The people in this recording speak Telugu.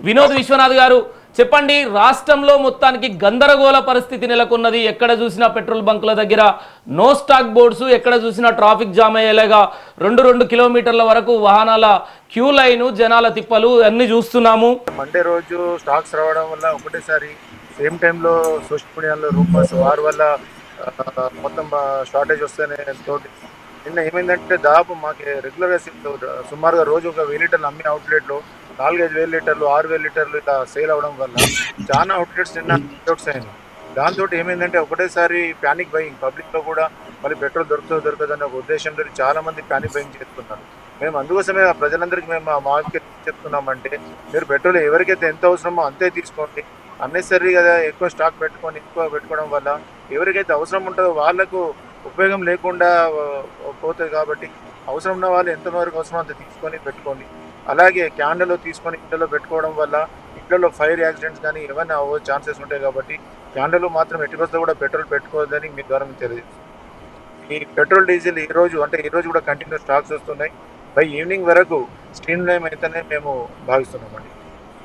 వినోద్ విశ్వనాథ్ గారు చెప్పండి, రాష్ట్రంలో మొత్తానికి గందరగోళ పరిస్థితి నెలకొన్నది. ఎక్కడ చూసినా పెట్రోల్ బంకుల దగ్గర నో స్టాక్ బోర్డ్స్, ఎక్కడ చూసినా ట్రాఫిక్ జామ్ అయ్యేలాగా 2 కిలోమీటర్ల వరకు వాహనాల క్యూ లైన్, జనాల తిప్పలు అన్ని చూస్తున్నాము. మండే రోజు స్టాక్స్ రావడం వల్ల ఒకటేసారి సేమ్ టైంలో సోషల్ మీడియాలో రూమర్స్ వారి వల్ల మొత్తం షార్టేజ్ వస్తేనే తోటి నిన్న ఏమైందంటే దాదాపు మాకు రెగ్యులర్గా సుమారుగా రోజు ఒక 1000 లీటర్లు అమ్మే అవుట్లెట్లో 4-5 వేల లీటర్లు 6,000 లీటర్లు ఇలా సేల్ అవడం వల్ల చాలా అవుట్లెట్స్ నిన్న అవుట్స్ అయినాయి. దాంతో ఏమైందంటే ఒకటేసారి ప్యానిక్ బయింగ్ పబ్లిక్లో కూడా మళ్ళీ పెట్రోల్ దొరకదు అనే ఒక ఉద్దేశంతో చాలా మంది ప్యానిక్ బయింగ్ చేస్తున్నారు. మేము అందుకోసమే ప్రజలందరికీ మేము మాకు చెప్తున్నామంటే, మీరు పెట్రోల్ ఎవరికైతే ఎంత అవసరమో అంతే తీసుకోండి. అన్నెసరీ కదా ఎక్కువ స్టాక్ పెట్టుకోవడం వల్ల ఎవరికైతే అవసరం ఉంటుందో వాళ్ళకు ఉపయోగం లేకుండా పోతుంది. కాబట్టి అవసరం ఉన్న వాళ్ళు ఎంతవరకు అవసరం అంత తీసుకొని పెట్టుకోండి. అలాగే క్యాన్లలో తీసుకొని ఇంట్లో పెట్టుకోవడం వల్ల ఇంట్లో ఫైర్ యాక్సిడెంట్స్ కానీ ఏమైనా అవ్వే ఛాన్సెస్ ఉంటాయి. కాబట్టి క్యాన్లలో మాత్రం ఎట్టి పరిస్థితుల్లో కూడా పెట్రోల్ పెట్టుకోవద్దని మీ ద్వారా తెలియజేస్తుంది. ఈ పెట్రోల్ డీజిల్ ఈ రోజు కూడా కంటిన్యూ స్టాక్స్ వస్తున్నాయి. బై ఈవినింగ్ వరకు స్ట్రీమ్ లైన్ అయితేనే మేము భావిస్తున్నామండి.